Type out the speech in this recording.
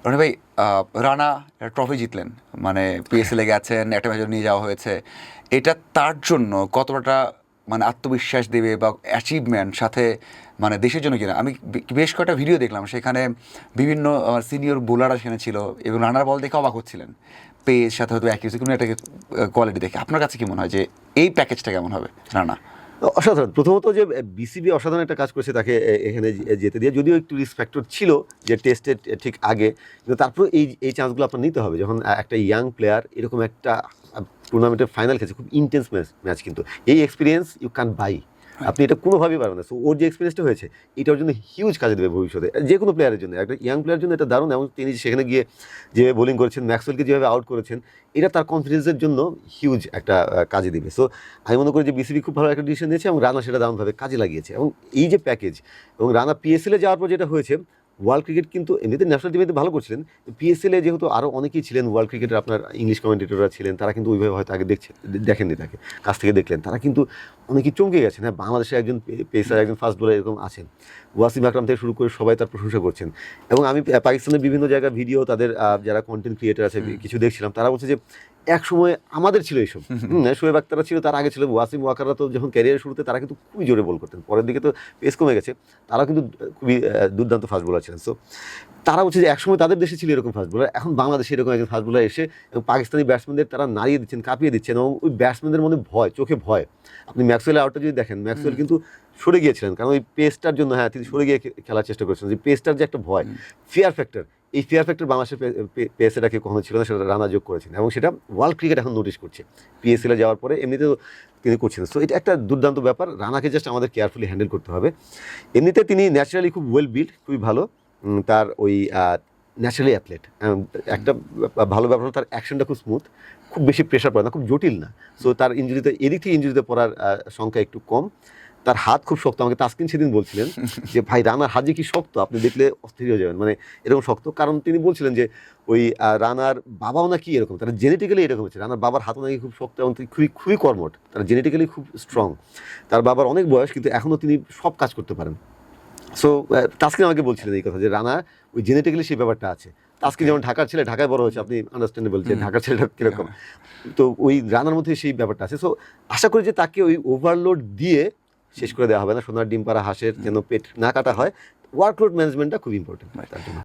রনি ভাই, রানা ট্রফি জিতলেন, মানে পিএসএলে গেছেন, একটা ম্যাচ নিয়ে যাওয়া হয়েছে, এটা তার জন্য কতটা মানে আত্মবিশ্বাস দেবে বা অ্যাচিভমেন্ট সাথে মানে দেশের জন্য কিনা। আমি বেশ কয়েকটা ভিডিও দেখলাম, সেখানে বিভিন্ন সিনিয়র বোলাররা সেখানে ছিল এবং রানার বল দেখে অবাক হচ্ছিলেন, পেস সাথে হয়তো অ্যাকিউসি কোনো একটা কোয়ালিটি দেখে। আপনার কাছে কি মনে হয় যে এই প্যাকেজটা কেমন হবে রানা? অসাধারণ। প্রথমত যে বিসিবি অসাধারণ একটা কাজ করেছে তাকে এখানে যেতে দিয়ে, যদিও একটু রিস্ক ফ্যাক্টর ছিল যে টেস্টের ঠিক আগে, কিন্তু তারপর এই চান্সগুলো আপনার নিতে হবে যখন একটা ইয়াং প্লেয়ার এরকম একটা টুর্নামেন্টের ফাইনাল খেলছে, খুব ইন্টেন্স ম্যাচ, কিন্তু এই এক্সপিরিয়েন্স ইউ ক্যান বাই, আপনি এটা কোনোভাবেই পারবেন না। সো ওর যে এক্সপিরিয়েন্সটা হয়েছে এটার জন্য হিউজ কাজে দেবে ভবিষ্যতে যে কোনো প্লেয়ারের জন্য, একটা ইয়াং প্লেয়ারের জন্য এটা দারুণ। এবং তিনি সেখানে গিয়ে যেভাবে বোলিং করেছেন, ম্যাক্সওয়েলকে যেভাবে আউট করেছেন, এটা তার কনফিডেন্সের জন্য হিউজ একটা কাজে দিবে। সো আমি মনে করি যে বিসিবি খুব ভালো একটা ডিসিশন নিয়েছে এবং রানা সেটা দারুণভাবে কাজে লাগিয়েছে। এবং এই যে প্যাকেজ এবং রানা পিএসএলে যাওয়ার পর যেটা হয়েছে, ওয়ার্ল্ড ক্রিকেট কিন্তু এমনিতে ন্যাশনাল টিমে ভালো করছিলেন, পিএসএলে যেহেতু আরও অনেকেই ছিলেন ওয়ার্ল্ড ক্রিকেটের, আপনার ইংলিশ কমেন্টেটররা ছিলেন, তারা কিন্তু ওইভাবে হয়তো আগে দেখেননি, তাকে কাছ থেকে দেখলেন, তারা কিন্তু অনেকেই চমকে গেছেন। হ্যাঁ, বাংলাদেশে একজন পেসার, একজন ফাস্ট বোলার এরকম আছেন, ওয়াসিম আকরাম থেকে শুরু করে সবাই তার প্রশংসা করছেন। এবং আমি পাকিস্তানের বিভিন্ন জায়গায় ভিডিও, তাদের যারা কন্টেন্ট ক্রিয়েটার আছে কিছু দেখছিলাম, তারা বলছে যে এক সময় আমাদের ছিল এইসব, শোয়েব আখতাররা ছিল, তার আগে ছিল ওয়াসিম ওয়াকাররা, তো যখন ক্যারিয়ারের শুরুতে তারা কিন্তু খুবই জোরে বল করতেন, পরের দিকে তো পেস কমে গেছে, তারাও কিন্তু খুবই দুর্দান্ত ফাস্ট বোলার ছিলেন। সো তারা বলছে যে একসময় তাদের দেশে ছিল এরকম ফাস্ট বোলার, এখন বাংলাদেশে এরকম একজন ফাস্ট বোলার এসে এবং পাকিস্তানি ব্যাটসম্যানদের তারা নাড়িয়ে দিচ্ছেন, কাঁপিয়ে দিচ্ছেন, এবং ওই ব্যাটসম্যানদের মধ্যে ভয়, চোখে ভয়। আপনি ম্যাক্সওয়েলের আউটটা যদি দেখেন, ম্যাক্সওয়েল কিন্তু সরে গিয়েছিলেন, কারণ ওই পেসটার জন্য, হ্যাঁ তিনি সরে গিয়ে খেলার চেষ্টা করেছিলেন, যে পেসটার যে একটা ভয়, ফিয়ার ফ্যাক্টর, এই ফিয়ার ফ্যাক্টর বাংলাদেশের পেসেটাকে কখনো ছিল না, সেটা রানা যোগ করেছেন এবং সেটা ওয়ার্ল্ড ক্রিকেট এখন নোটিশ করছে পিএসএলে যাওয়ার পরে, এমনিতেও তিনি করছেন। সো এটা একটা দুর্দান্ত ব্যাপার, রানাকে জাস্ট আমাদের কেয়ারফুলি হ্যান্ডেল করতে হবে। এমনিতে তিনি ন্যাচারালি খুব ওয়েল বিল্ড, খুবই ভালো, তার ওই ন্যাচারালি অ্যাথলেট। একটা ভালো ব্যাপার হলো তার অ্যাকশনটা খুব স্মুথ, খুব বেশি প্রেশার পড়ে না, খুব জটিল না। সো তার ইঞ্জুরিতে, এদিক থেকে ইঞ্জুরিতে পড়ার সংখ্যা একটু কম। তার হাত খুব শক্ত, আমাকে তাসকিন সেদিন বলছিলেন যে ভাই রানার হাত যে কি শক্ত, আপনি দেখলে অস্থির হয়ে যাবেন, মানে এরকম শক্ত। কারণ তিনি বলছিলেন যে ওই রানার বাবাও নাকি এরকম, তার জেনেটিক্যালি এরকম হচ্ছে, রানার বাবার হাতও নাকি খুব শক্ত এবং তিনি খুবই কর্মঠ, তার জেনেটিক্যালি খুব স্ট্রং। তার বাবার অনেক বয়স, কিন্তু এখনও তিনি সব কাজ করতে পারেন। সো তাসকিন আমাকে বলছিলেন এই কথা, যে রানা ওই জেনেটিক্যালি সেই ব্যাপারটা আছে। তাসকিন যেমন ঢাকার ছেলে, ঢাকায় বড় হয়েছে, আপনি আন্ডারস্ট্যান্ডেবল যে ঢাকার ছেলেটা কীরকম, তো ওই রানার মধ্যে সেই ব্যাপারটা আছে। সো আশা করি যে তাকে ওই ওভারলোড দিয়ে শেষ করে দেওয়া হবে না, সোনার ডিম পাড়া হাঁসের যেন পেট না কাটা হয়। ওয়ার্কলোড ম্যানেজমেন্টটা খুব ইম্পর্টেন্ট তার জন্য।